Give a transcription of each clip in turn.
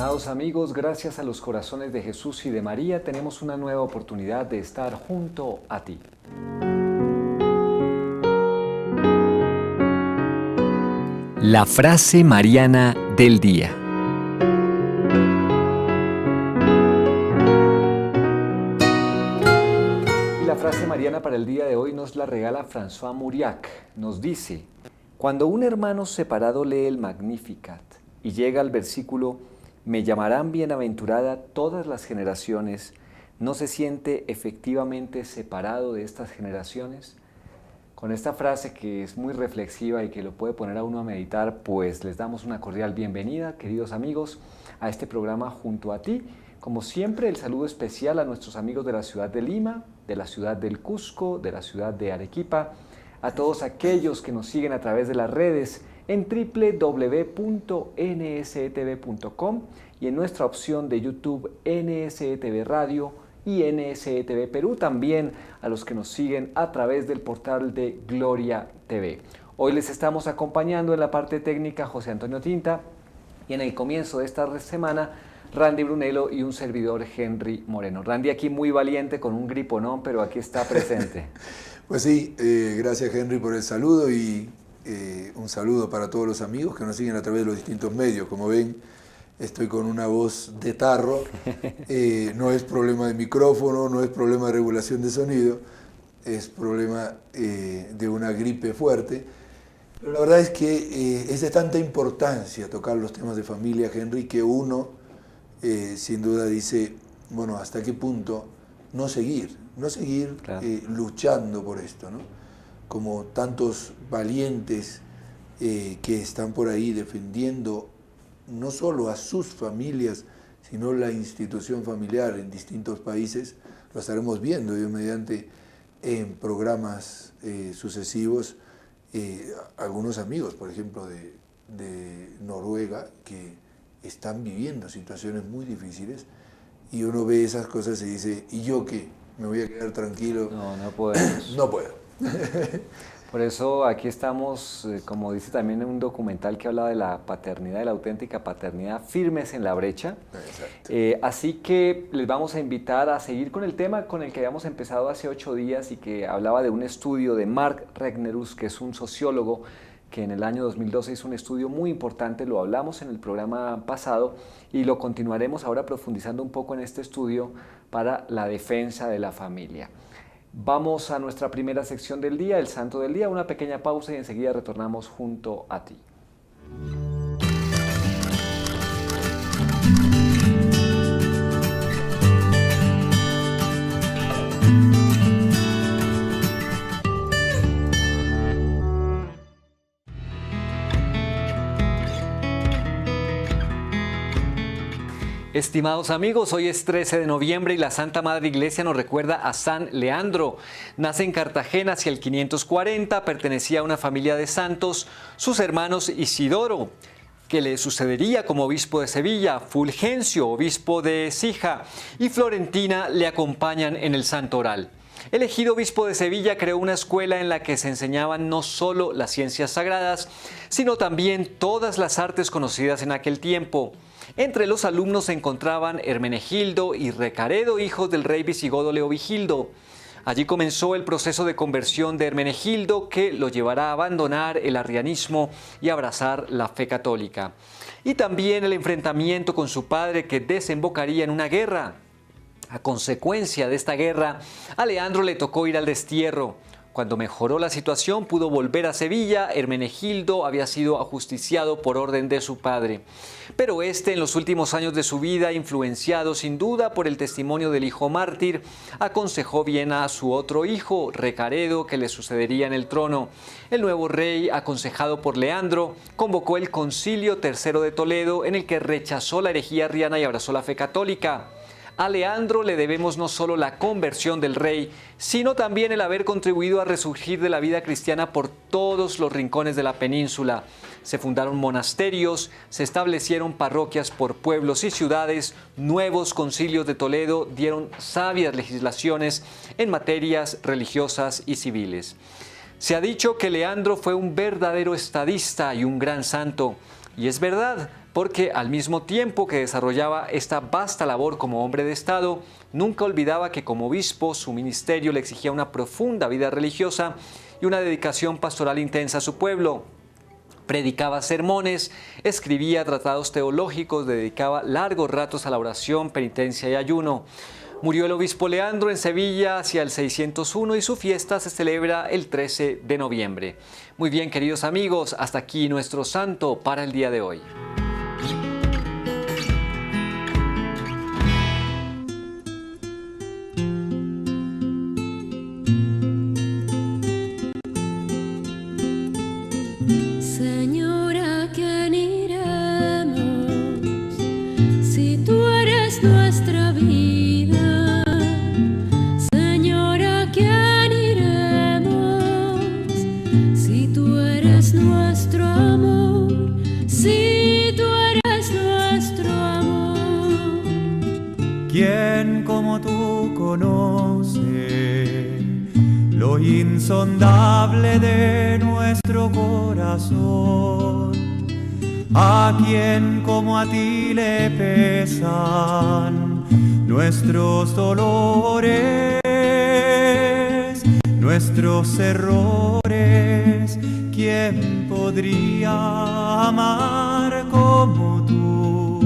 Estimados amigos, gracias a los corazones de Jesús y de María tenemos una nueva oportunidad de estar junto a ti. La frase mariana del día. Y la frase mariana para el día de hoy nos la regala François Mauriac. Nos dice: cuando un hermano separado lee el Magnificat y llega al versículo "me llamarán bienaventurada todas las generaciones", ¿no se siente efectivamente separado de estas generaciones? Con esta frase, que es muy reflexiva y que lo puede poner a uno a meditar, pues les damos una cordial bienvenida, queridos amigos, a este programa Junto a Ti. Como siempre, el saludo especial a nuestros amigos de la ciudad de Lima, de la ciudad del Cusco, de la ciudad de Arequipa, a todos aquellos que nos siguen a través de las redes en www.nsetv.com y en nuestra opción de YouTube NSETV Radio y NSETV Perú, también a los que nos siguen a través del portal de Gloria TV. Hoy les estamos acompañando en la parte técnica José Antonio Tinta y en el comienzo de esta semana Randy Brunello y un servidor Henry Moreno. Randy aquí muy valiente con un griponón, pero aquí está presente. Pues sí, gracias Henry por el saludo y un saludo para todos los amigos que nos siguen a través de los distintos medios. Como ven, estoy con una voz de tarro, no es problema de micrófono, no es problema de regulación de sonido, es problema de una gripe fuerte. Pero la verdad es que es de tanta importancia tocar los temas de familia, Henry, que uno sin duda dice, bueno, ¿hasta qué punto no seguir claro, luchando por esto, ¿no? Como tantos valientes que están por ahí defendiendo no solo a sus familias, sino la institución familiar en distintos países. Lo estaremos viendo Dios mediante en programas sucesivos. Algunos amigos, por ejemplo, de Noruega, que están viviendo situaciones muy difíciles, y uno ve esas cosas y dice, ¿y yo qué? ¿Me voy a quedar tranquilo? No podemos. No puedo. Por eso aquí estamos, como dice también en un documental que habla de la paternidad, de la auténtica paternidad, firmes en la brecha. Así que les vamos a invitar a seguir con el tema con el que habíamos empezado hace 8 días y que hablaba de un estudio de Mark Regnerus, que es un sociólogo que en el año 2012 hizo un estudio muy importante. Lo hablamos en el programa pasado y lo continuaremos ahora profundizando un poco en este estudio para la defensa de la familia. Vamos a nuestra primera sección del día, el Santo del Día, una pequeña pausa y enseguida retornamos junto a ti. Estimados amigos, hoy es 13 de noviembre y la Santa Madre Iglesia nos recuerda a San Leandro. Nace en Cartagena hacia el 540, pertenecía a una familia de santos, sus hermanos Isidoro, que le sucedería como obispo de Sevilla, Fulgencio, obispo de Écija, y Florentina le acompañan en el Santo Oral. Elegido obispo de Sevilla, creó una escuela en la que se enseñaban no solo las ciencias sagradas, sino también todas las artes conocidas en aquel tiempo. Entre los alumnos se encontraban Hermenegildo y Recaredo, hijos del rey visigodo Leovigildo. Allí comenzó el proceso de conversión de Hermenegildo, que lo llevará a abandonar el arrianismo y abrazar la fe católica. Y también el enfrentamiento con su padre, que desembocaría en una guerra. A consecuencia de esta guerra, a Leandro le tocó ir al destierro. Cuando mejoró la situación, pudo volver a Sevilla. Hermenegildo había sido ajusticiado por orden de su padre. Pero este, en los últimos años de su vida, influenciado sin duda por el testimonio del hijo mártir, aconsejó bien a su otro hijo, Recaredo, que le sucedería en el trono. El nuevo rey, aconsejado por Leandro, convocó el Concilio III de Toledo, en el que rechazó la herejía arriana y abrazó la fe católica. A Leandro le debemos no solo la conversión del rey, sino también el haber contribuido a resurgir de la vida cristiana por todos los rincones de la península. Se fundaron monasterios, se establecieron parroquias por pueblos y ciudades, nuevos concilios de Toledo dieron sabias legislaciones en materias religiosas y civiles. Se ha dicho que Leandro fue un verdadero estadista y un gran santo, y es verdad, porque al mismo tiempo que desarrollaba esta vasta labor como hombre de Estado, nunca olvidaba que como obispo su ministerio le exigía una profunda vida religiosa y una dedicación pastoral intensa a su pueblo. Predicaba sermones, escribía tratados teológicos, dedicaba largos ratos a la oración, penitencia y ayuno. Murió el obispo Leandro en Sevilla hacia el 601 y su fiesta se celebra el 13 de noviembre. Muy bien, queridos amigos, hasta aquí nuestro santo para el día de hoy. ¿Quién como tú conoce lo insondable de nuestro corazón? ¿A quién como a ti le pesan nuestros dolores, nuestros errores? ¿Quién podría amar como tú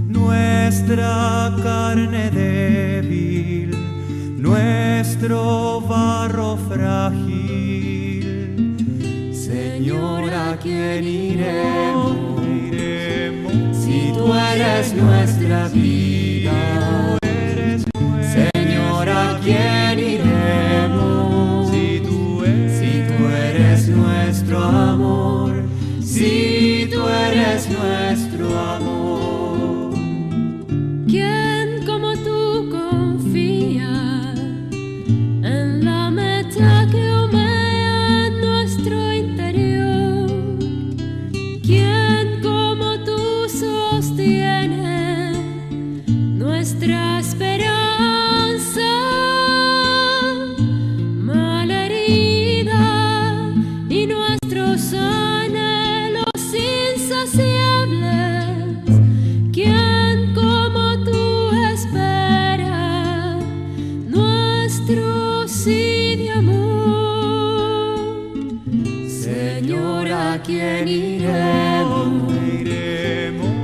nuestra carne débil, nuestro barro frágil? Señor, ¿a quién iremos? Si tú eres nuestra vida. Señor, ¿a quién iremos? Si tú eres nuestro amor. Si tú eres nuestro amor. ¿Quién como tú confía en la meta que humea en nuestro interior? ¿Quién como tú sostiene nuestra esperanza malherida y nuestros anhelos insaciables? ¿Quién como tú espera nuestro sí de amor? Señor, ¿a quién iremos?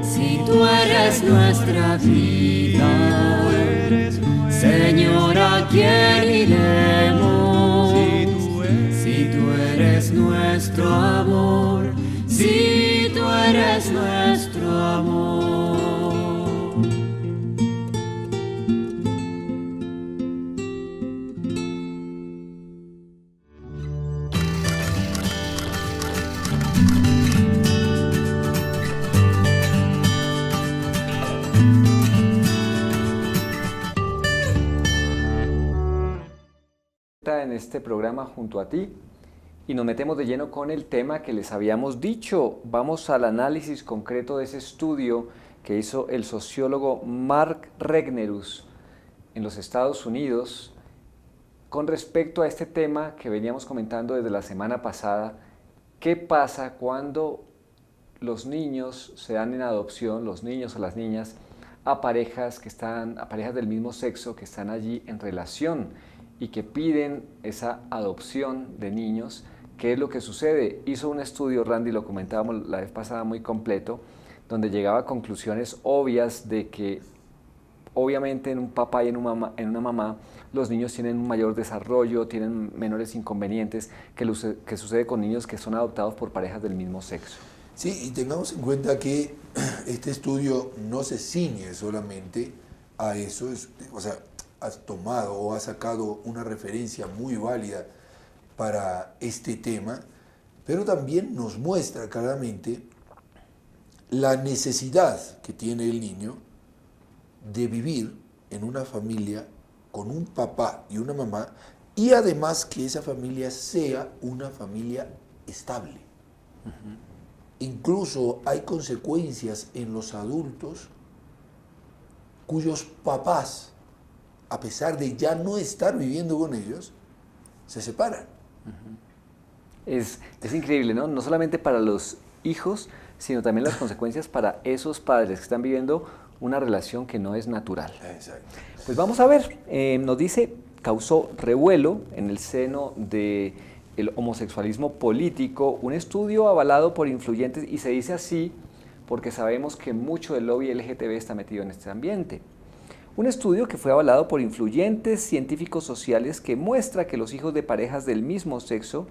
Si tú eres nuestra vida. Señor, ¿a quién iremos? Si tú eres nuestro amor. Si tú eres nuestro amor. En este programa junto a ti y nos metemos de lleno con el tema que les habíamos dicho. Vamos al análisis concreto de ese estudio que hizo el sociólogo Mark Regnerus en los Estados Unidos con respecto a este tema que veníamos comentando desde la semana pasada. ¿Qué pasa cuando los niños se dan en adopción, los niños o las niñas, a parejas del mismo sexo que están allí en relación y que piden esa adopción de niños? ¿Qué es lo que sucede? Hizo un estudio, Randy, lo comentábamos la vez pasada, muy completo, donde llegaba a conclusiones obvias de que obviamente en un papá y en una mamá los niños tienen un mayor desarrollo, tienen menores inconvenientes que sucede con niños que son adoptados por parejas del mismo sexo. Sí, y tengamos en cuenta que este estudio no se ciñe solamente a eso, o sea, has tomado o has sacado una referencia muy válida para este tema, pero también nos muestra claramente la necesidad que tiene el niño de vivir en una familia con un papá y una mamá, y además que esa familia sea una familia estable. Incluso hay consecuencias en los adultos cuyos papás, a pesar de ya no estar viviendo con ellos, se separan. Es increíble, ¿no? No solamente para los hijos, sino también las consecuencias para esos padres que están viviendo una relación que no es natural. Exacto. Pues vamos a ver, nos dice, causó revuelo en el seno del homosexualismo político, un estudio avalado por influyentes, y se dice así porque sabemos que mucho del lobby LGTB está metido en este ambiente. Un estudio que fue avalado por influyentes científicos sociales que muestra que los hijos de parejas del mismo sexo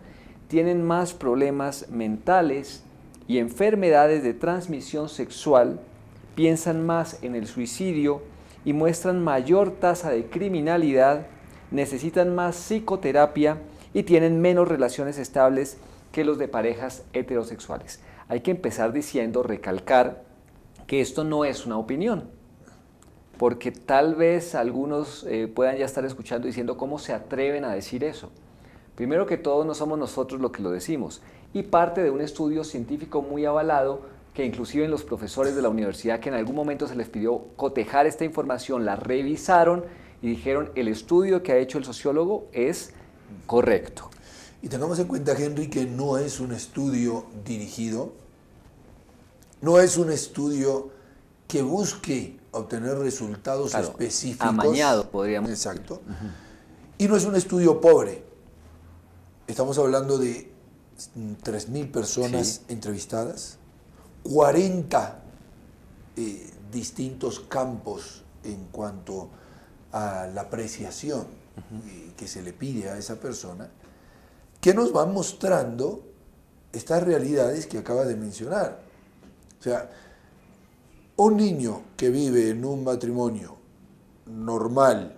tienen más problemas mentales y enfermedades de transmisión sexual, piensan más en el suicidio y muestran mayor tasa de criminalidad, necesitan más psicoterapia y tienen menos relaciones estables que los de parejas heterosexuales. Hay que empezar diciendo, recalcar, que esto no es una opinión, porque tal vez algunos puedan ya estar escuchando diciendo cómo se atreven a decir eso. Primero que todo, no somos nosotros los que lo decimos, y parte de un estudio científico muy avalado, que inclusive los profesores de la universidad que en algún momento se les pidió cotejar esta información, la revisaron y dijeron el estudio que ha hecho el sociólogo es correcto. Y tengamos en cuenta, Henry, que no es un estudio dirigido, no es un estudio que busque obtener resultados específicos. Amañado, podríamos decir. Exacto. Y no es un estudio pobre. Estamos hablando de 3.000 personas entrevistadas, 40 distintos campos en cuanto a la apreciación que se le pide a esa persona, que nos van mostrando estas realidades que acaba de mencionar. O sea, un niño que vive en un matrimonio normal,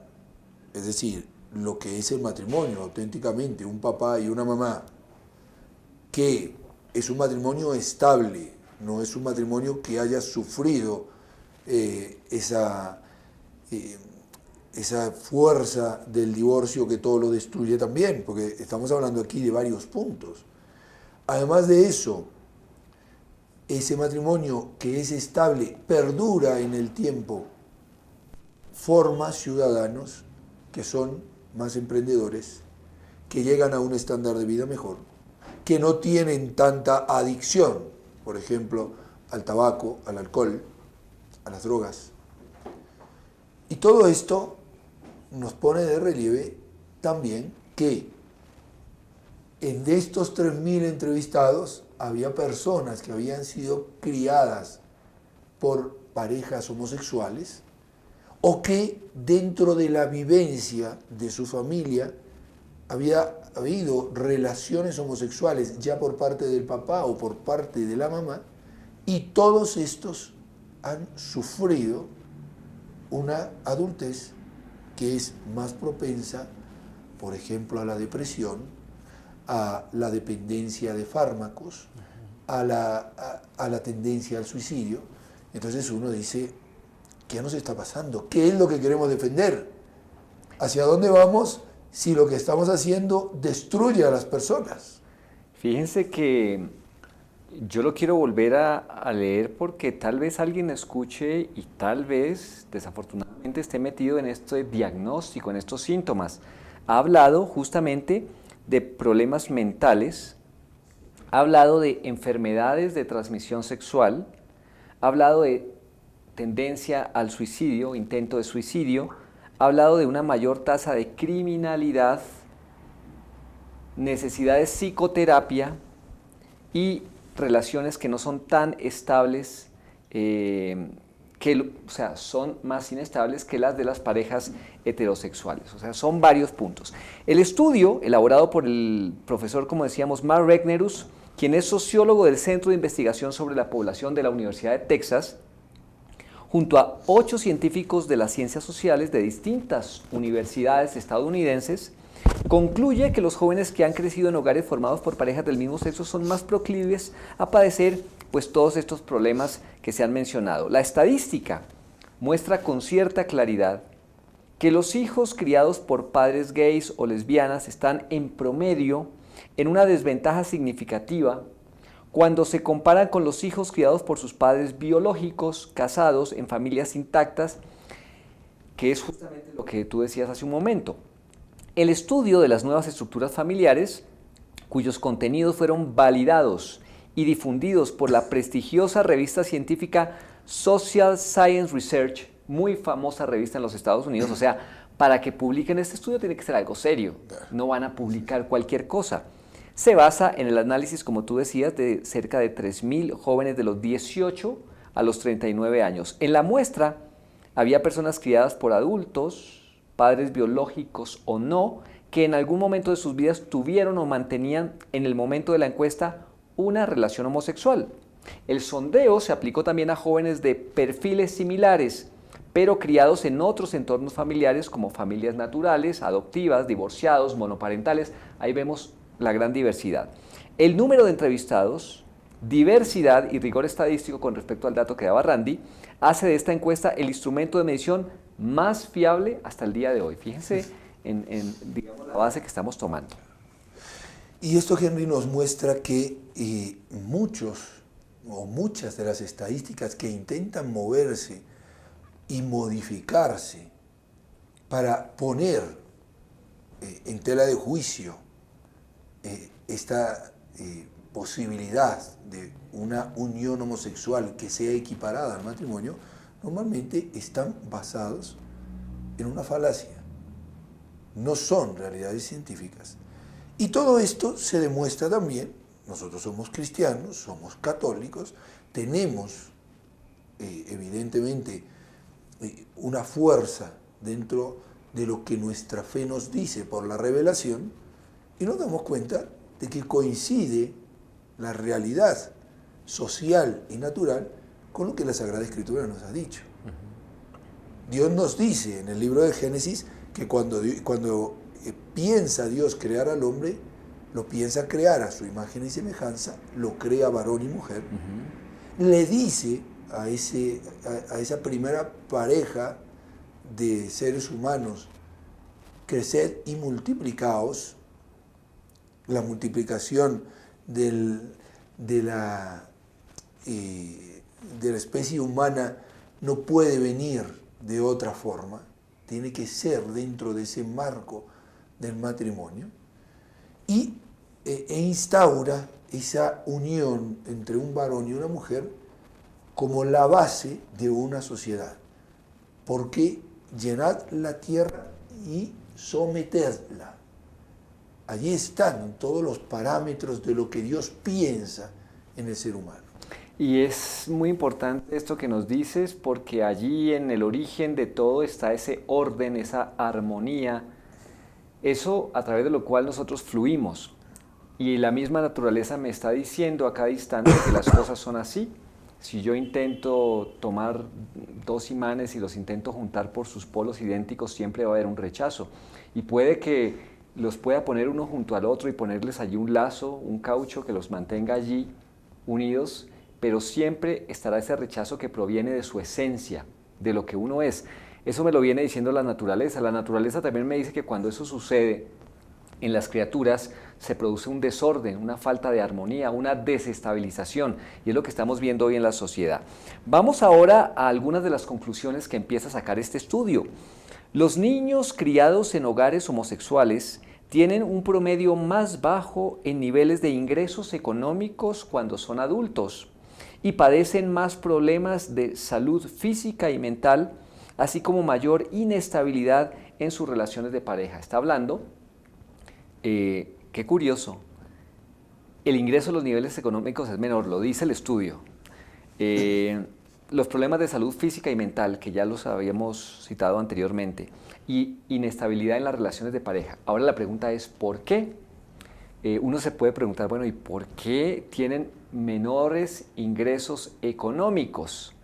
es decir, lo que es el matrimonio auténticamente, un papá y una mamá, que es un matrimonio estable, no es un matrimonio que haya sufrido esa fuerza del divorcio que todo lo destruye también, porque estamos hablando aquí de varios puntos. Además de eso, ese matrimonio que es estable, perdura en el tiempo, forma ciudadanos que son más emprendedores, que llegan a un estándar de vida mejor, que no tienen tanta adicción, por ejemplo, al tabaco, al alcohol, a las drogas. Y todo esto nos pone de relieve también que en estos 3.000 entrevistados había personas que habían sido criadas por parejas homosexuales o que dentro de la vivencia de su familia había habido relaciones homosexuales ya por parte del papá o por parte de la mamá, y todos estos han sufrido una adultez que es más propensa, por ejemplo, a la depresión, a la dependencia de fármacos, a la tendencia al suicidio. Entonces uno dice, ¿qué nos está pasando? ¿Qué es lo que queremos defender? ¿Hacia dónde vamos si lo que estamos haciendo destruye a las personas? Fíjense que yo lo quiero volver a leer porque tal vez alguien escuche y tal vez desafortunadamente esté metido en este diagnóstico, en estos síntomas. Ha hablado justamente de problemas mentales, ha hablado de enfermedades de transmisión sexual, ha hablado de tendencia al suicidio, intento de suicidio, ha hablado de una mayor tasa de criminalidad, necesidad de psicoterapia y relaciones que no son tan estables, o sea, son más inestables que las de las parejas heterosexuales. O sea, son varios puntos. El estudio, elaborado por el profesor, como decíamos, Mark Regnerus, quien es sociólogo del Centro de Investigación sobre la Población de la Universidad de Texas, junto a 8 científicos de las ciencias sociales de distintas universidades estadounidenses, concluye que los jóvenes que han crecido en hogares formados por parejas del mismo sexo son más proclives a padecer pues todos estos problemas que se han mencionado. La estadística muestra con cierta claridad que los hijos criados por padres gays o lesbianas están en promedio en una desventaja significativa cuando se comparan con los hijos criados por sus padres biológicos, casados, en familias intactas, que es justamente lo que tú decías hace un momento. El estudio de las nuevas estructuras familiares, cuyos contenidos fueron validados y difundidos por la prestigiosa revista científica Social Science Research, muy famosa revista en los Estados Unidos. O sea, para que publiquen este estudio tiene que ser algo serio, no van a publicar cualquier cosa. Se basa en el análisis, como tú decías, de cerca de 3.000 jóvenes de los 18 a los 39 años. En la muestra había personas criadas por adultos, padres biológicos o no, que en algún momento de sus vidas tuvieron o mantenían en el momento de la encuesta una relación homosexual. El sondeo se aplicó también a jóvenes de perfiles similares, pero criados en otros entornos familiares como familias naturales, adoptivas, divorciados, monoparentales. Ahí vemos la gran diversidad. El número de entrevistados, diversidad y rigor estadístico con respecto al dato que daba Randy, hace de esta encuesta el instrumento de medición más fiable hasta el día de hoy. Fíjense digamos, la base que estamos tomando. Y esto, Henry, nos muestra que muchas de las estadísticas que intentan moverse y modificarse para poner en tela de juicio esta posibilidad de una unión homosexual que sea equiparada al matrimonio, normalmente están basados en una falacia. No son realidades científicas. Y todo esto se demuestra también, nosotros somos cristianos, somos católicos, tenemos evidentemente una fuerza dentro de lo que nuestra fe nos dice por la revelación, y nos damos cuenta de que coincide la realidad social y natural con lo que la Sagrada Escritura nos ha dicho. Dios nos dice en el libro de Génesis que cuando piensa Dios crear al hombre, lo piensa crear a su imagen y semejanza, lo crea varón y mujer. Le dice a esa primera pareja de seres humanos: creced y multiplicaos. La multiplicación de la especie humana no puede venir de otra forma, tiene que ser dentro de ese marco del matrimonio, e instaura esa unión entre un varón y una mujer como la base de una sociedad. Porque llenad la tierra y sometedla. Allí están todos los parámetros de lo que Dios piensa en el ser humano. Y es muy importante esto que nos dices, porque allí en el origen de todo está ese orden, esa armonía, eso a través de lo cual nosotros fluimos. Y la misma naturaleza me está diciendo a cada instante que las cosas son así. Si yo intento tomar dos imanes y los intento juntar por sus polos idénticos, siempre va a haber un rechazo. Y puede que los pueda poner uno junto al otro y ponerles allí un lazo, un caucho que los mantenga allí unidos, pero siempre estará ese rechazo que proviene de su esencia, de lo que uno es. Eso me lo viene diciendo la naturaleza. La naturaleza también me dice que cuando eso sucede en las criaturas, se produce un desorden, una falta de armonía, una desestabilización, y es lo que estamos viendo hoy en la sociedad. Vamos ahora a algunas de las conclusiones que empieza a sacar este estudio. Los niños criados en hogares homosexuales tienen un promedio más bajo en niveles de ingresos económicos cuando son adultos y padecen más problemas de salud física y mental, así como mayor inestabilidad en sus relaciones de pareja. Está hablando, qué curioso, el ingreso a los niveles económicos es menor, lo dice el estudio. Los problemas de salud física y mental, que ya los habíamos citado anteriormente, y inestabilidad en las relaciones de pareja. Ahora la pregunta es, ¿por qué? Uno se puede preguntar, bueno, ¿y por qué tienen menores ingresos económicos?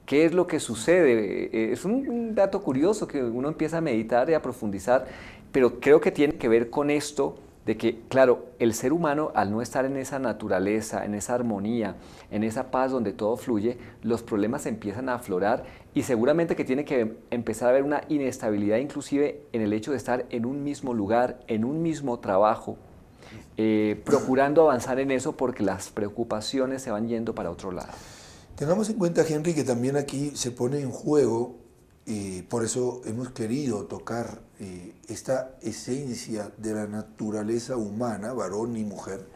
¿Qué es lo que sucede? Es un dato curioso que uno empieza a meditar y a profundizar, pero creo que tiene que ver con esto de que, claro, el ser humano, al no estar en esa naturaleza, en esa armonía, en esa paz donde todo fluye, los problemas empiezan a aflorar y seguramente que tiene que empezar a haber una inestabilidad inclusive en el hecho de estar en un mismo lugar, en un mismo trabajo, procurando avanzar en eso porque las preocupaciones se van yendo para otro lado. Tengamos en cuenta, Henry, que también aquí se pone en juego, y por eso hemos querido tocar esta esencia de la naturaleza humana, varón y mujer,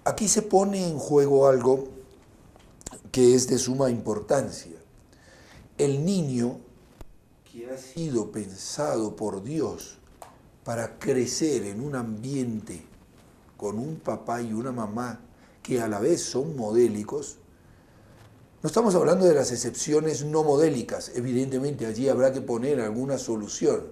Aquí se pone en juego algo que es de suma importancia. El niño que ha sido pensado por Dios para crecer en un ambiente con un papá y una mamá que a la vez son modélicos, no estamos hablando de las excepciones no modélicas, evidentemente allí habrá que poner alguna solución,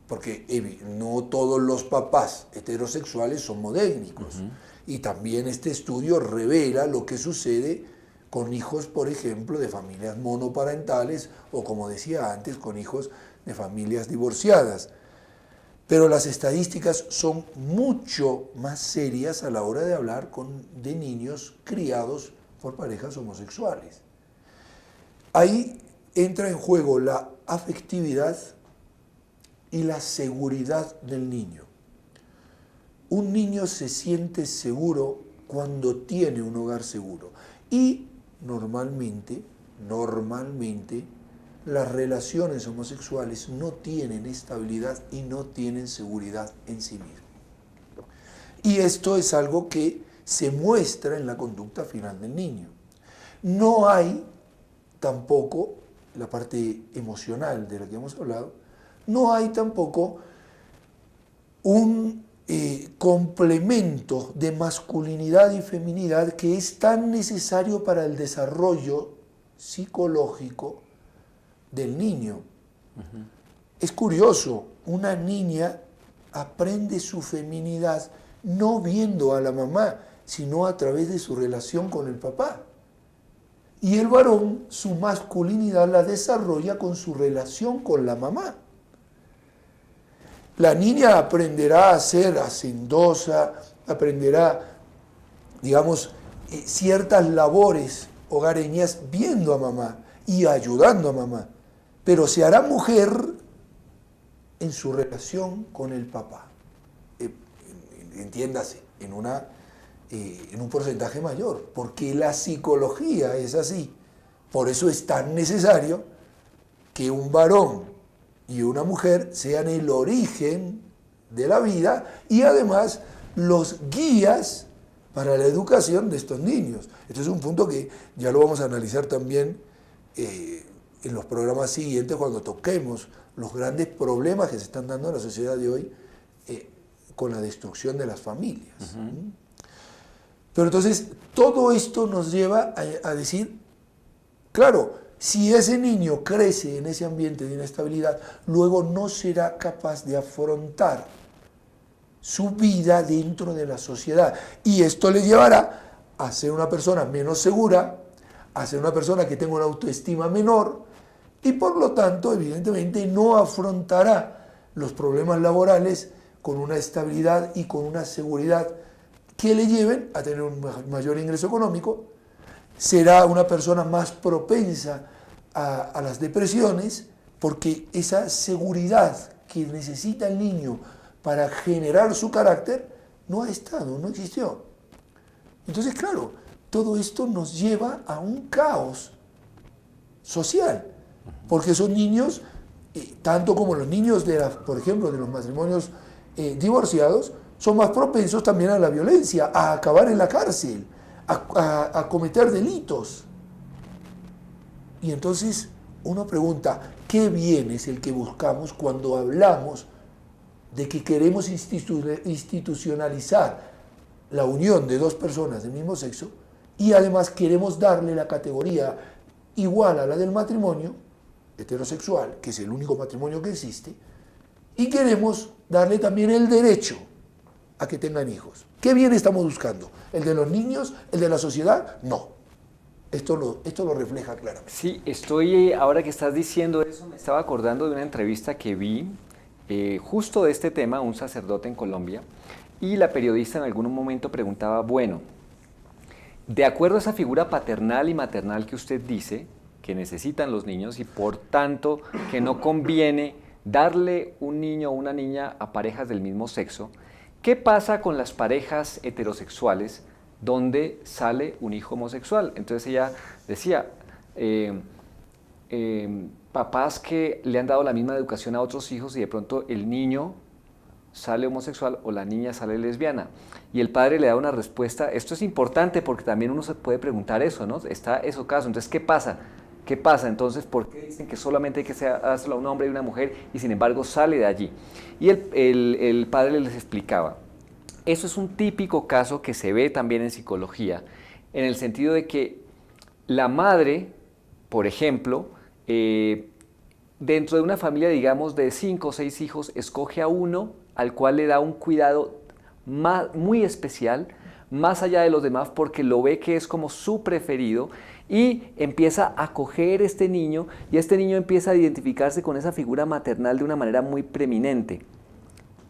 porque no todos los papás heterosexuales son modélicos. Y también este estudio revela lo que sucede con hijos, por ejemplo, de familias monoparentales o, como decía antes, con hijos de familias divorciadas. Pero las estadísticas son mucho más serias a la hora de hablar de niños criados por parejas homosexuales. Ahí entra en juego la afectividad y la seguridad del niño. Un niño se siente seguro cuando tiene un hogar seguro. Y normalmente, las relaciones homosexuales no tienen estabilidad y no tienen seguridad en sí mismos. Y esto es algo que se muestra en la conducta final del niño. No hay tampoco, la parte emocional de la que hemos hablado, no hay tampoco un complemento de masculinidad y feminidad que es tan necesario para el desarrollo psicológico del niño. Es curioso, una niña aprende su feminidad no viendo a la mamá, sino a través de su relación con el papá. Y el varón su masculinidad la desarrolla con su relación con la mamá. La niña aprenderá a ser hacendosa, aprenderá, digamos, ciertas labores hogareñas viendo a mamá y ayudando a mamá, pero se hará mujer en su relación con el papá. Entiéndase, en un porcentaje mayor, porque la psicología es así. Por eso es tan necesario que un varón y una mujer sean el origen de la vida y además los guías para la educación de estos niños. Este es un punto que ya lo vamos a analizar también en los programas siguientes cuando toquemos los grandes problemas que se están dando en la sociedad de hoy con la destrucción de las familias. Pero entonces todo esto nos lleva a decir, claro, si ese niño crece en ese ambiente de inestabilidad, luego no será capaz de afrontar su vida dentro de la sociedad. Y esto le llevará a ser una persona menos segura, a ser una persona que tenga una autoestima menor y por lo tanto, evidentemente, no afrontará los problemas laborales con una estabilidad y con una seguridad que le lleven a tener un mayor ingreso económico. Será una persona más propensa a las depresiones porque esa seguridad que necesita el niño para generar su carácter no ha estado, no existió. Entonces, claro, todo esto nos lleva a un caos social, porque esos niños, tanto como los niños, por ejemplo, de los matrimonios divorciados, son más propensos también a la violencia, a acabar en la cárcel, a cometer delitos. Y entonces uno pregunta, ¿qué bien es el que buscamos cuando hablamos de que queremos institucionalizar la unión de dos personas del mismo sexo y además queremos darle la categoría igual a la del matrimonio heterosexual, que es el único matrimonio que existe, y queremos darle también el derecho a que tengan hijos? ¿Qué bien estamos buscando? ¿El de los niños? ¿El de la sociedad? No. Esto lo refleja claramente. Sí, ahora que estás diciendo eso, me estaba acordando de una entrevista que vi justo de este tema, un sacerdote en Colombia, y la periodista en algún momento preguntaba, bueno, de acuerdo a esa figura paternal y maternal que usted dice, que necesitan los niños y por tanto que no conviene darle un niño o una niña a parejas del mismo sexo, ¿qué pasa con las parejas heterosexuales donde sale un hijo homosexual? Entonces ella decía, papás que le han dado la misma educación a otros hijos y de pronto el niño sale homosexual o la niña sale lesbiana. Y el padre le da una respuesta. Esto es importante porque también uno se puede preguntar eso, ¿no? Está eso caso. Entonces, ¿qué pasa? ¿Qué pasa? Entonces, ¿por qué dicen que solamente hay que hacerlo a un hombre y una mujer y sin embargo sale de allí? Y el padre les explicaba. Eso es un típico caso que se ve también en psicología, en el sentido de que la madre, por ejemplo, dentro de una familia, digamos, de 5 o 6 hijos, escoge a uno al cual le da un cuidado muy especial, más allá de los demás, porque lo ve que es como su preferido y empieza a acoger este niño y este niño empieza a identificarse con esa figura maternal de una manera muy preeminente.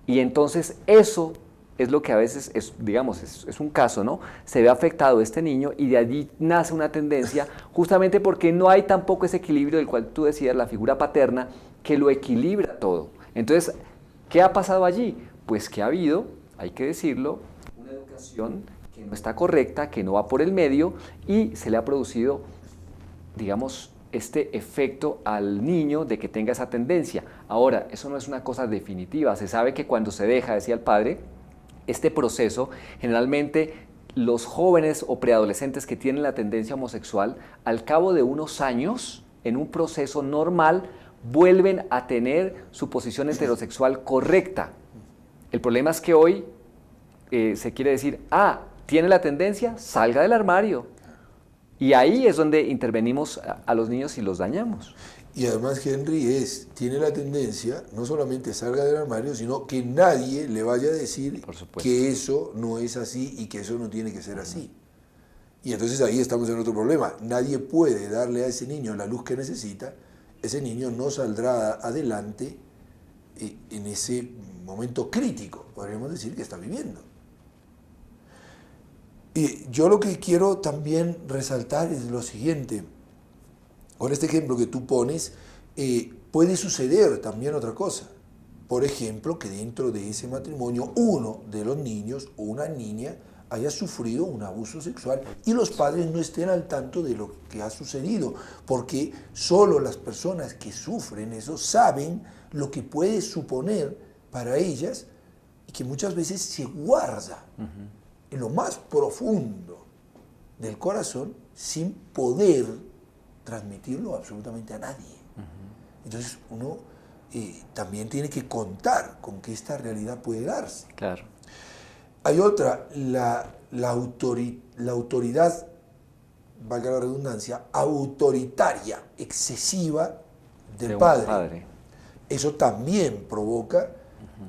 Y entonces eso es lo que a veces, es un caso, ¿no? Se ve afectado este niño y de allí nace una tendencia, justamente porque no hay tampoco ese equilibrio del cual tú decías, la figura paterna, que lo equilibra todo. Entonces, ¿qué ha pasado allí? Pues que ha habido, hay que decirlo, una educación que no está correcta, que no va por el medio y se le ha producido, digamos, este efecto al niño de que tenga esa tendencia. Ahora, eso no es una cosa definitiva. Se sabe que cuando se deja, decía el padre, este proceso, generalmente los jóvenes o preadolescentes que tienen la tendencia homosexual, al cabo de unos años, en un proceso normal, vuelven a tener su posición heterosexual correcta. El problema es que hoy se quiere decir, tiene la tendencia, salga del armario. Y ahí es donde intervenimos a los niños y los dañamos. Y además Henry tiene la tendencia, no solamente salga del armario, sino que nadie le vaya a decir que eso no es así y que eso no tiene que ser así. Y entonces ahí estamos en otro problema. Nadie puede darle a ese niño la luz que necesita. Ese niño no saldrá adelante en ese momento crítico, podríamos decir, que está viviendo. Y yo lo que quiero también resaltar es lo siguiente. Con este ejemplo que tú pones, puede suceder también otra cosa. Por ejemplo, que dentro de ese matrimonio uno de los niños o una niña haya sufrido un abuso sexual y los padres no estén al tanto de lo que ha sucedido, porque solo las personas que sufren eso saben lo que puede suponer para ellas y que muchas veces se guarda en lo más profundo del corazón sin poder transmitirlo absolutamente a nadie. Entonces uno también tiene que contar con que esta realidad puede darse. Claro. Hay otra, la autoridad, valga la redundancia, autoritaria, excesiva del padre. Eso también provoca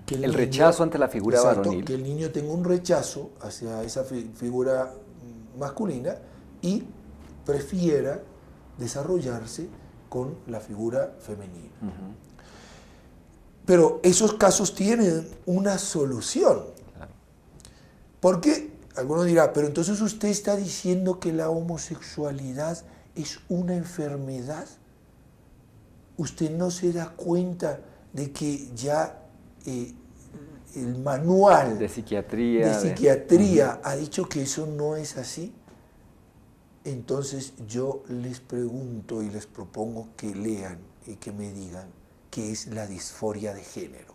que el rechazo ante la figura varonil. Que el niño tenga un rechazo hacia esa figura masculina y prefiera desarrollarse con la figura femenina. Pero esos casos tienen una solución. Claro. Porque alguno dirá, pero entonces usted está diciendo que la homosexualidad es una enfermedad. ¿Usted no se da cuenta de que ya el manual de psiquiatría ha dicho que eso no es así? Entonces yo les pregunto y les propongo que lean y que me digan qué es la disforia de género.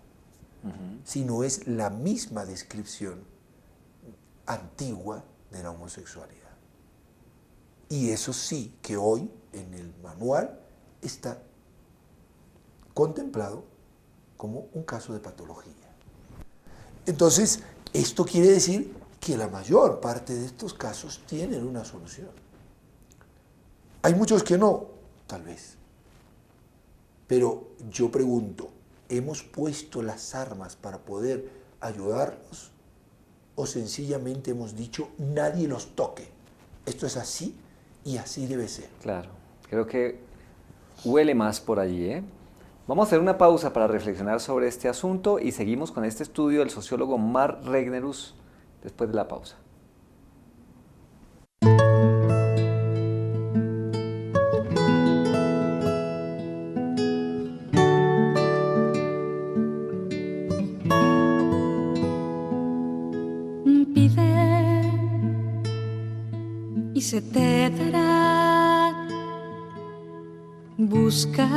Si no es la misma descripción antigua de la homosexualidad. Y eso sí que hoy en el manual está contemplado como un caso de patología. Entonces, esto quiere decir que la mayor parte de estos casos tienen una solución. Hay muchos que no, tal vez. Pero yo pregunto, ¿hemos puesto las armas para poder ayudarlos? ¿O sencillamente hemos dicho, nadie los toque? Esto es así y así debe ser. Claro, creo que huele más por allí, ¿eh? Vamos a hacer una pausa para reflexionar sobre este asunto y seguimos con este estudio del sociólogo Mark Regnerus después de la pausa. Pide y se te dará, busca,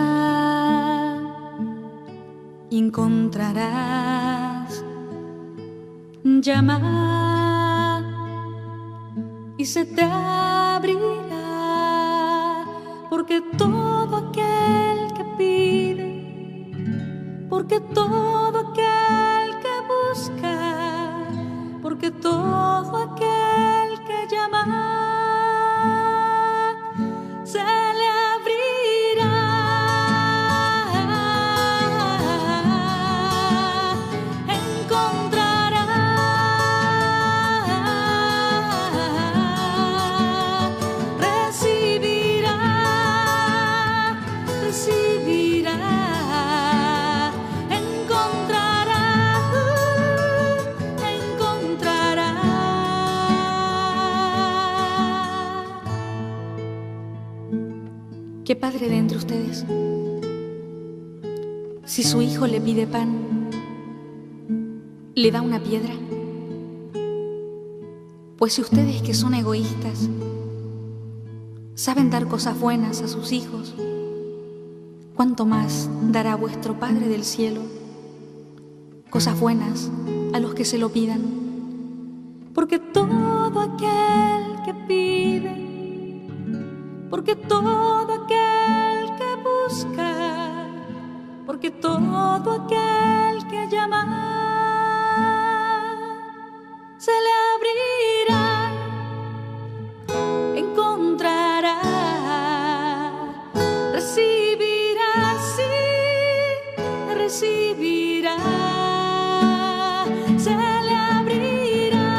encontrarás, llama y se te abrirá, porque todo aquel que pide, porque todo aquel que busca, porque todo aquel que llama se le abrirá. Encontrará, recibirá, encontrará. ¿Qué padre de entre ustedes, si su hijo le pide pan, le da una piedra? Pues si ustedes, que son egoístas, saben dar cosas buenas a sus hijos, ¿cuánto más dará vuestro Padre del cielo cosas buenas a los que se lo pidan? Porque todo aquel que pide, porque todo aquel que busca, porque todo aquel que llama se le abrirá, encontrará, recibirá, sí, recibirá, se le abrirá,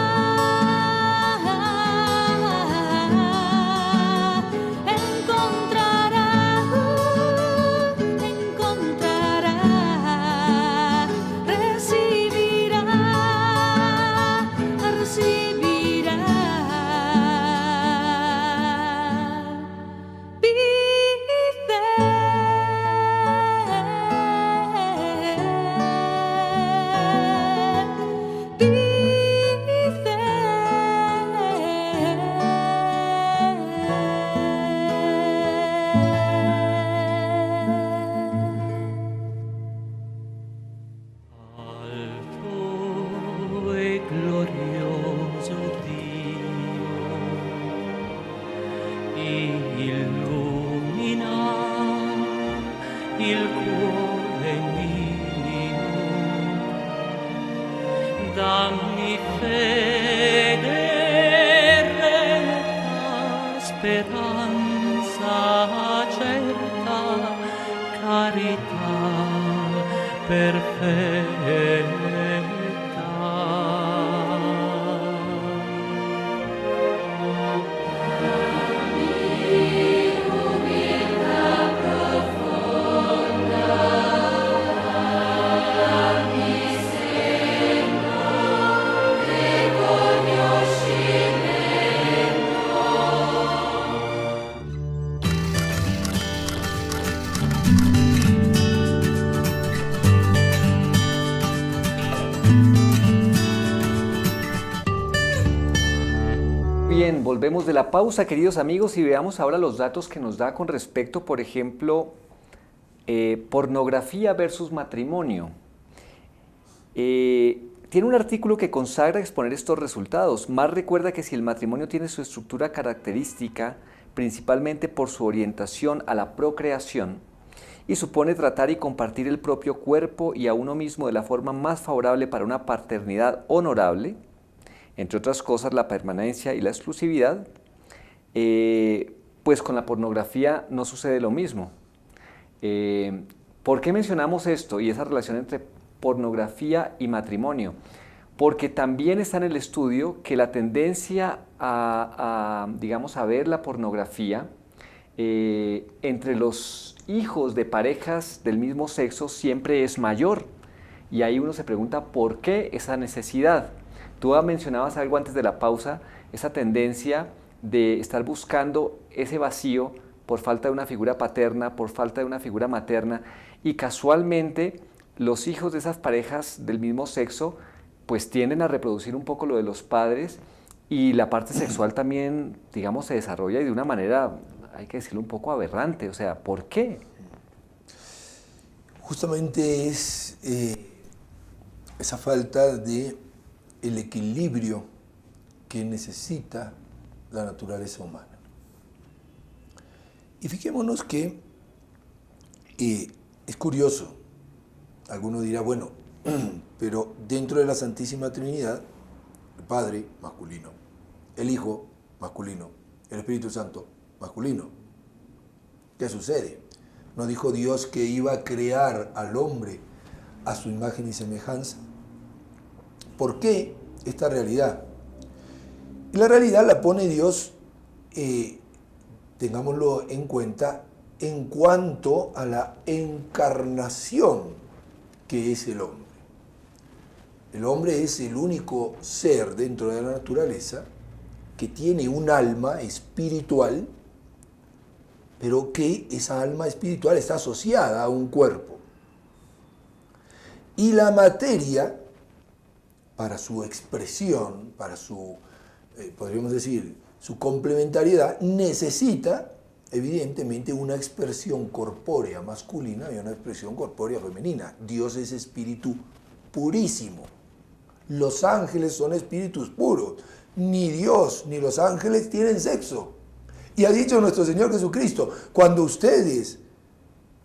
encontrará, encontrará, recibirá, recibirá. Alto e glorioso Dio, illumina il cuore mio, dammi fede, retta speranza certa, carità perfetta. Bien, volvemos de la pausa, queridos amigos, y veamos ahora los datos que nos da con respecto, por ejemplo, pornografía versus matrimonio. Tiene un artículo que consagra exponer estos resultados. Más recuerda que si el matrimonio tiene su estructura característica, principalmente por su orientación a la procreación, y supone tratar y compartir el propio cuerpo y a uno mismo de la forma más favorable para una paternidad honorable, entre otras cosas la permanencia y la exclusividad, pues con la pornografía no sucede lo mismo. ¿Por qué mencionamos esto y esa relación entre pornografía y matrimonio? Porque también está en el estudio que la tendencia digamos, a ver la pornografía entre los hijos de parejas del mismo sexo siempre es mayor. Y ahí uno se pregunta por qué esa necesidad. Tú mencionabas algo antes de la pausa, esa tendencia de estar buscando ese vacío por falta de una figura paterna, por falta de una figura materna, y casualmente los hijos de esas parejas del mismo sexo pues tienden a reproducir un poco lo de los padres, y la parte sexual también, digamos, se desarrolla de una manera, hay que decirlo, un poco aberrante. O sea, ¿por qué? Justamente es esa falta de el equilibrio que necesita la naturaleza humana. Y fijémonos que es curioso, alguno dirá, bueno, pero dentro de la Santísima Trinidad, el Padre, masculino, el Hijo, masculino, el Espíritu Santo, masculino. ¿Qué sucede? ¿No dijo Dios que iba a crear al hombre a su imagen y semejanza? ¿Por qué esta realidad? Y la realidad la pone Dios, tengámoslo en cuenta, en cuanto a la encarnación que es el hombre. El hombre es el único ser dentro de la naturaleza que tiene un alma espiritual, pero que esa alma espiritual está asociada a un cuerpo. Y la materia, para su expresión, para su, podríamos decir, su complementariedad, necesita evidentemente una expresión corpórea masculina y una expresión corpórea femenina. Dios es espíritu purísimo. Los ángeles son espíritus puros. Ni Dios ni los ángeles tienen sexo. Y ha dicho nuestro Señor Jesucristo, cuando ustedes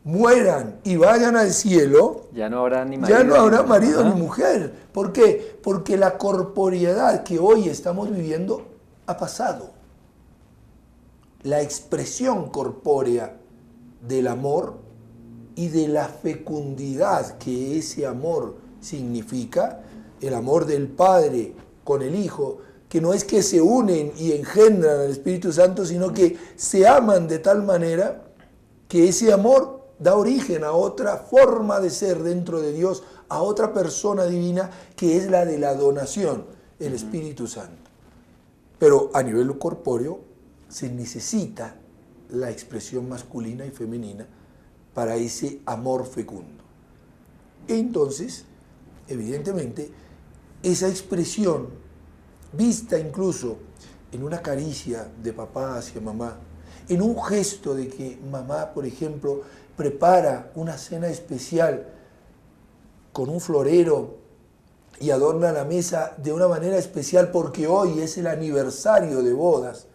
mueran y vayan al cielo, ya no habrá ni marido, ni mujer. ¿Por qué? Porque la corporeidad que hoy estamos viviendo ha pasado. La expresión corpórea del amor y de la fecundidad que ese amor significa, el amor del Padre con el Hijo, que no es que se unen y engendran al Espíritu Santo, sino que se aman de tal manera que ese amor da origen a otra forma de ser dentro de Dios, a otra persona divina, que es la de la donación, el Espíritu Santo. Pero a nivel corpóreo se necesita la expresión masculina y femenina para ese amor fecundo. Entonces, evidentemente, esa expresión, vista incluso en una caricia de papá hacia mamá, en un gesto de que mamá, por ejemplo, prepara una cena especial con un florero y adorna la mesa de una manera especial porque hoy es el aniversario de bodas.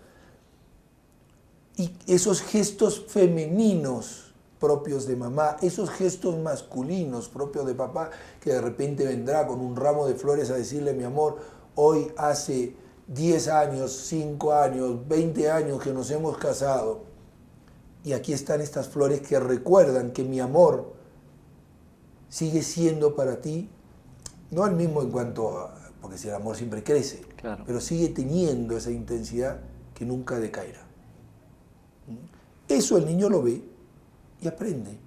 Y esos gestos femeninos propios de mamá, esos gestos masculinos propios de papá, que de repente vendrá con un ramo de flores a decirle, mi amor, hoy hace 10 años, 5 años, 20 años que nos hemos casado. Y aquí están estas flores que recuerdan que mi amor sigue siendo para ti, no el mismo en cuanto a, porque si el amor siempre crece, claro, pero sigue teniendo esa intensidad que nunca decaerá. Eso el niño lo ve y aprende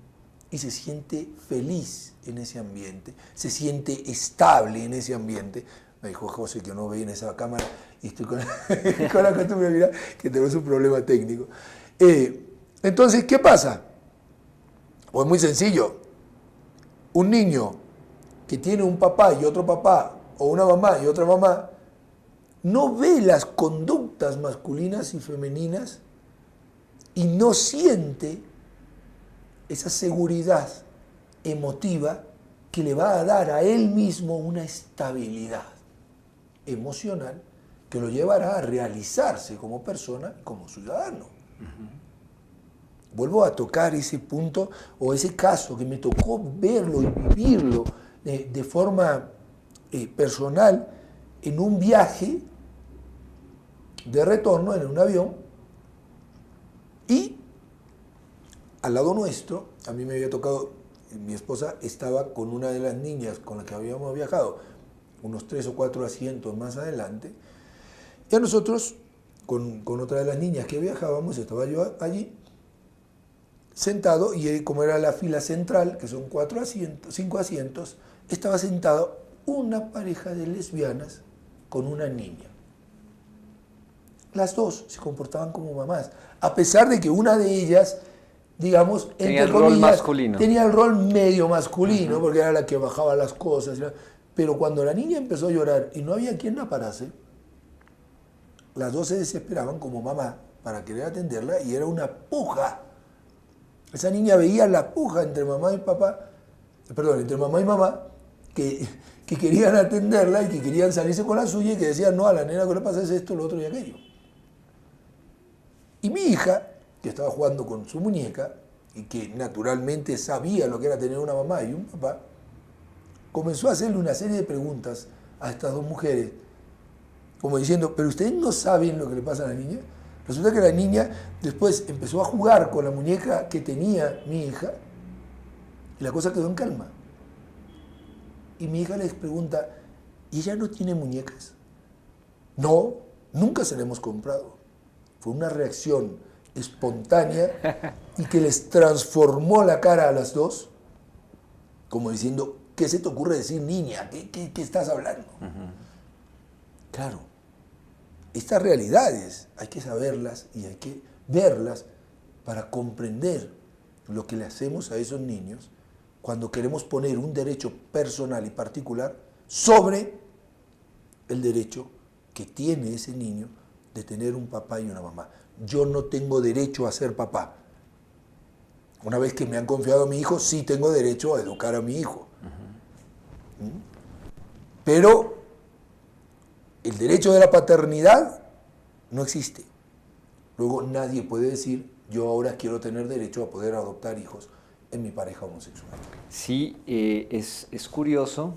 y se siente feliz en ese ambiente, se siente estable en ese ambiente. Me dijo José que no ve en esa cámara y estoy con la costumbre, mira, que tenemos un problema técnico. Entonces, ¿qué pasa? Pues muy sencillo. Un niño que tiene un papá y otro papá, o una mamá y otra mamá, no ve las conductas masculinas y femeninas y no siente esa seguridad emotiva que le va a dar a él mismo una estabilidad emocional que lo llevará a realizarse como persona y como ciudadano. Vuelvo a tocar ese punto o ese caso que me tocó verlo y vivirlo de forma personal en un viaje de retorno en un avión, y al lado nuestro, a mí me había tocado, mi esposa estaba con una de las niñas con las que habíamos viajado, unos 3 o 4 asientos más adelante, y a nosotros, con otra de las niñas que viajábamos, estaba yo allí, sentado, y como era la fila central, que son 5 asientos, estaba sentado una pareja de lesbianas con una niña. Las dos se comportaban como mamás, a pesar de que una de ellas, digamos, tenía entre comillas, masculino. Tenía el rol medio masculino, porque era la que bajaba las cosas. Pero cuando la niña empezó a llorar y no había quien la parase, las dos se desesperaban como mamá para querer atenderla, y era una puja. Esa niña veía la puja entre mamá y papá, perdón, entre mamá y mamá, que querían atenderla y que querían salirse con la suya y que decían, no, a la nena que le pasa es esto, lo otro y aquello. Y mi hija, que estaba jugando con su muñeca y que naturalmente sabía lo que era tener una mamá y un papá, comenzó a hacerle una serie de preguntas a estas dos mujeres, como diciendo, pero ustedes no saben lo que le pasa a la niña. Resulta que la niña después empezó a jugar con la muñeca que tenía mi hija y la cosa quedó en calma. Y mi hija les pregunta, ¿y ella no tiene muñecas? No, nunca se la hemos comprado. Fue una reacción espontánea y que les transformó la cara a las dos, como diciendo, ¿qué se te ocurre decir, niña? ¿Qué estás hablando? Claro, estas realidades hay que saberlas y hay que verlas para comprender lo que le hacemos a esos niños cuando queremos poner un derecho personal y particular sobre el derecho que tiene ese niño de tener un papá y una mamá. Yo no tengo derecho a ser papá. Una vez que me han confiado a mi hijo, sí tengo derecho a educar a mi hijo. Pero el derecho de la paternidad no existe. Luego nadie puede decir, yo ahora quiero tener derecho a poder adoptar hijos en mi pareja homosexual. Sí, es curioso,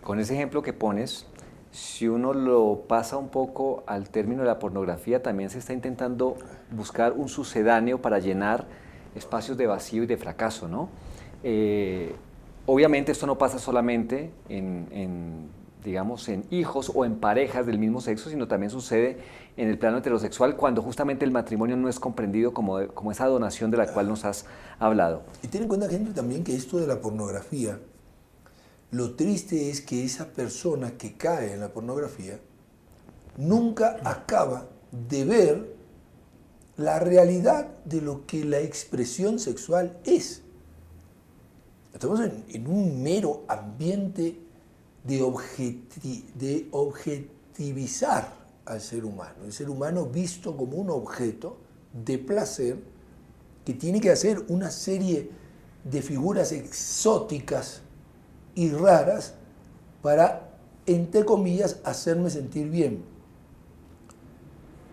con ese ejemplo que pones, si uno lo pasa un poco al término de la pornografía, también se está intentando buscar un sucedáneo para llenar espacios de vacío y de fracaso, ¿no? Obviamente esto no pasa solamente digamos, en hijos o en parejas del mismo sexo, sino también sucede en el plano heterosexual cuando justamente el matrimonio no es comprendido como esa donación de la cual nos has hablado. Y ten en cuenta, gente, también que esto de la pornografía, lo triste es que esa persona que cae en la pornografía nunca acaba de ver la realidad de lo que la expresión sexual es. Estamos en un mero ambiente de objetivizar al ser humano. El ser humano visto como un objeto de placer que tiene que hacer una serie de figuras exóticas y raras para, entre comillas, hacerme sentir bien.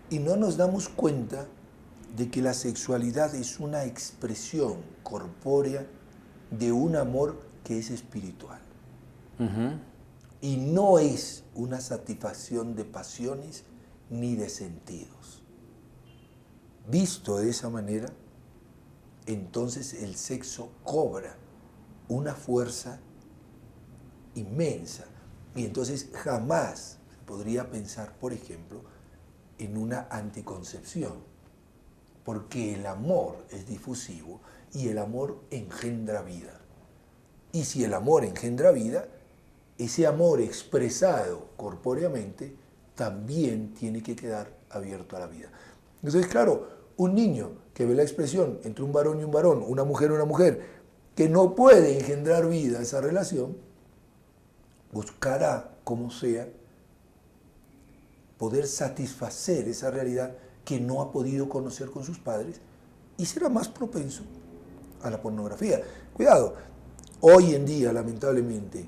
Y no nos damos cuenta de que la sexualidad es una expresión corpórea de un amor que es espiritual. Y no es una satisfacción de pasiones ni de sentidos. Visto de esa manera, entonces el sexo cobra una fuerza inmensa. Y entonces jamás podría pensar, por ejemplo, en una anticoncepción, porque el amor es difusivo y el amor engendra vida. Y si el amor engendra vida, ese amor expresado corpóreamente también tiene que quedar abierto a la vida. Entonces, claro, un niño que ve la expresión entre un varón y un varón, una mujer, que no puede engendrar vida esa relación, buscará, como sea, poder satisfacer esa realidad que no ha podido conocer con sus padres y será más propenso a la pornografía. Cuidado, hoy en día, lamentablemente,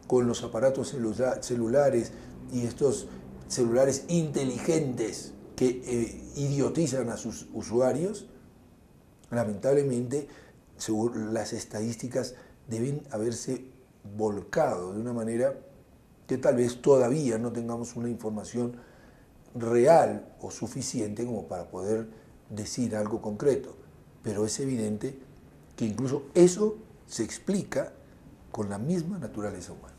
con los aparatos celulares y estos celulares inteligentes que idiotizan a sus usuarios, lamentablemente, según las estadísticas, deben haberse volcado de una manera que tal vez todavía no tengamos una información real o suficiente como para poder decir algo concreto. Pero es evidente que incluso eso se explica con la misma naturaleza humana.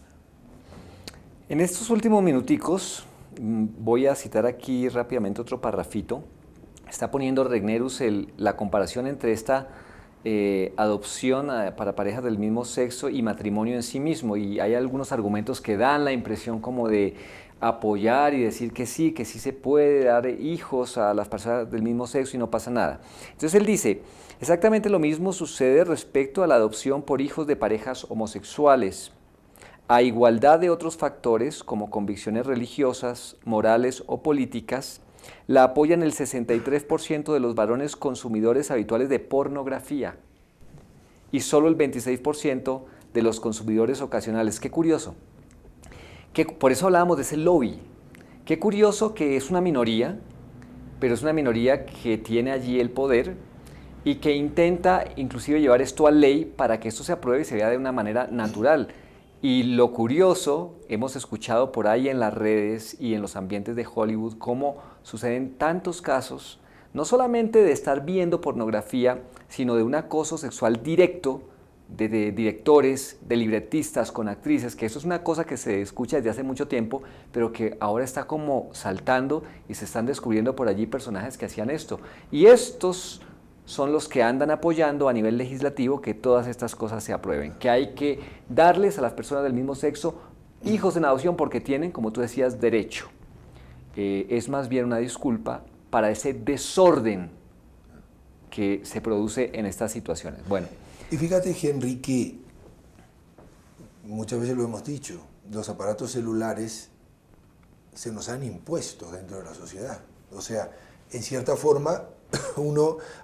En estos últimos minuticos voy a citar aquí rápidamente otro parrafito. Está poniendo Regnerus la comparación entre esta adopción para parejas del mismo sexo y matrimonio en sí mismo, y hay algunos argumentos que dan la impresión como de apoyar y decir que sí se puede dar hijos a las personas del mismo sexo y no pasa nada. Entonces él dice, exactamente lo mismo sucede respecto a la adopción por hijos de parejas homosexuales. A igualdad de otros factores como convicciones religiosas, morales o políticas, la apoyan el 63% de los varones consumidores habituales de pornografía y solo el 26% de los consumidores ocasionales. Qué curioso. Por eso hablábamos de ese lobby. Qué curioso que es una minoría, pero es una minoría que tiene allí el poder y que intenta inclusive llevar esto a ley para que esto se apruebe y se vea de una manera natural. Y lo curioso, hemos escuchado por ahí en las redes y en los ambientes de Hollywood cómo suceden tantos casos, no solamente de estar viendo pornografía, sino de un acoso sexual directo de directores, de libretistas con actrices, que eso es una cosa que se escucha desde hace mucho tiempo, pero que ahora está como saltando y se están descubriendo por allí personajes que hacían esto. Y estos son los que andan apoyando a nivel legislativo que todas estas cosas se aprueben, que hay que darles a las personas del mismo sexo hijos en adopción porque tienen, como tú decías, derecho. Es más bien una disculpa para ese desorden que se produce en estas situaciones. Bueno. Y fíjate, Henry, que muchas veces lo hemos dicho, los aparatos celulares se nos han impuesto dentro de la sociedad. O sea, en cierta forma,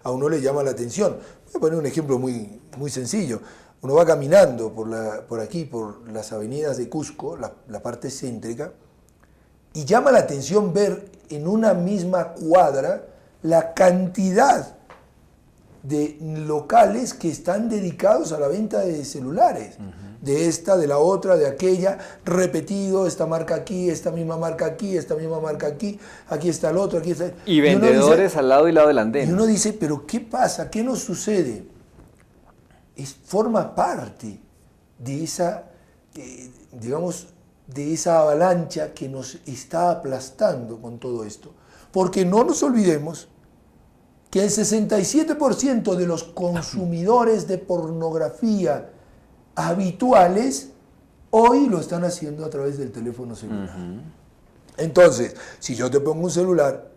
a uno le llama la atención. Voy a poner un ejemplo muy sencillo. Uno va caminando por aquí, por las avenidas de Cusco, la parte céntrica, y llama la atención ver en una misma cuadra la cantidad de locales que están dedicados a la venta de celulares, de esta, de la otra, de aquella, repetido, esta marca aquí, esta misma marca aquí, esta misma marca aquí, aquí está el otro, aquí está... Y vendedores dice, al lado y lado del andén. Y uno dice, pero ¿qué pasa? ¿Qué nos sucede? Forma parte de esa, digamos, de esa avalancha que nos está aplastando con todo esto. Porque no nos olvidemos que el 67% de los consumidores de pornografía habituales hoy lo están haciendo a través del teléfono celular. Entonces, si yo te pongo un celular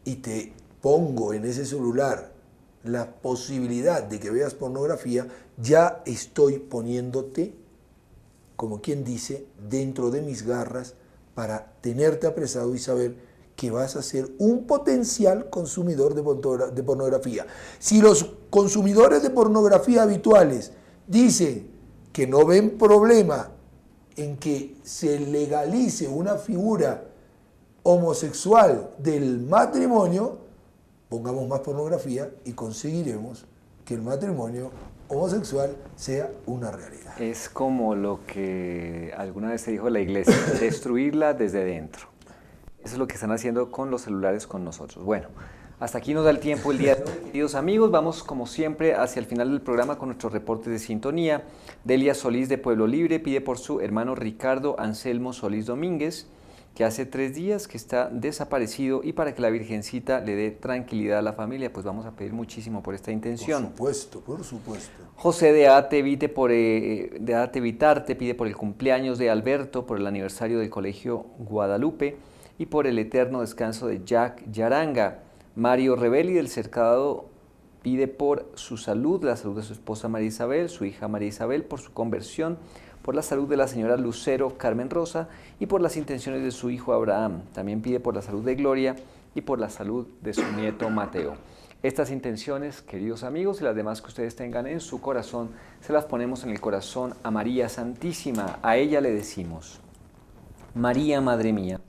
y te pongo en ese celular la posibilidad de que veas pornografía, ya estoy poniéndote, como quien dice, dentro de mis garras para tenerte apresado y saber que vas a ser un potencial consumidor de pornografía. Si los consumidores de pornografía habituales dicen que no ven problema en que se legalice una figura homosexual del matrimonio, pongamos más pornografía y conseguiremos que el matrimonio homosexual sea una realidad. Es como lo que alguna vez se dijo la iglesia, destruirla desde dentro. Eso es lo que están haciendo con los celulares con nosotros. Bueno, hasta aquí nos da el tiempo el día de hoy, queridos amigos. Vamos, como siempre, hacia el final del programa con nuestros reportes de sintonía. Delia Solís de Pueblo Libre pide por su hermano Ricardo Anselmo Solís Domínguez, que hace 3 días que está desaparecido, y para que la Virgencita le dé tranquilidad a la familia, pues vamos a pedir muchísimo por esta intención. Por supuesto, por supuesto. José de Ate Vitarte pide por el cumpleaños de Alberto, por el aniversario del Colegio Guadalupe y por el eterno descanso de Jack Yaranga. Mario Rebelli del Cercado pide por su salud, la salud de su esposa María Isabel, su hija María Isabel, por su conversión, por la salud de la señora Lucero Carmen Rosa y por las intenciones de su hijo Abraham. También pide por la salud de Gloria y por la salud de su nieto Mateo. Estas intenciones, queridos amigos, y las demás que ustedes tengan en su corazón, se las ponemos en el corazón a María Santísima. A ella le decimos: María, Madre mía,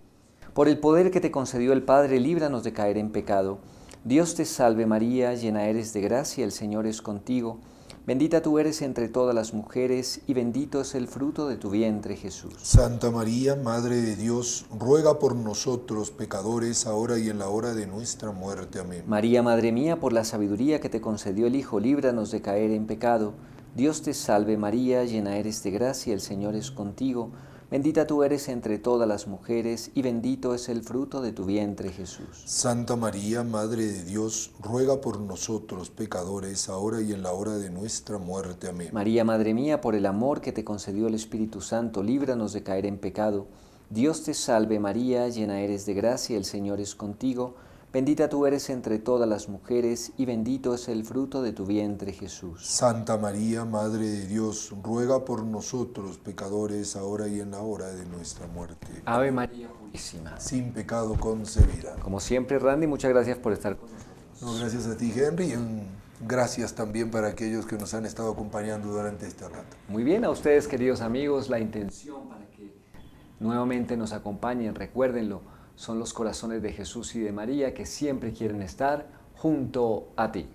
por el poder que te concedió el Padre, líbranos de caer en pecado. Dios te salve María, llena eres de gracia, el Señor es contigo. Bendita tú eres entre todas las mujeres, y bendito es el fruto de tu vientre, Jesús. Santa María, Madre de Dios, ruega por nosotros pecadores, ahora y en la hora de nuestra muerte. Amén. María, Madre mía, por la sabiduría que te concedió el Hijo, líbranos de caer en pecado. Dios te salve María, llena eres de gracia, el Señor es contigo. Bendita tú eres entre todas las mujeres, y bendito es el fruto de tu vientre, Jesús. Santa María, Madre de Dios, ruega por nosotros pecadores, ahora y en la hora de nuestra muerte. Amén. María, Madre mía, por el amor que te concedió el Espíritu Santo, líbranos de caer en pecado. Dios te salve María, llena eres de gracia, el Señor es contigo. Bendita tú eres entre todas las mujeres, y bendito es el fruto de tu vientre, Jesús. Santa María, Madre de Dios, ruega por nosotros pecadores, ahora y en la hora de nuestra muerte. Ave María Purísima, sin pecado concebida. Como siempre, Randy, muchas gracias por estar con nosotros. No, gracias a ti, Henry. gracias también para aquellos que nos han estado acompañando durante este rato. Muy bien, a ustedes, queridos amigos, la intención para que nuevamente nos acompañen, recuérdenlo, son los corazones de Jesús y de María que siempre quieren estar junto a ti.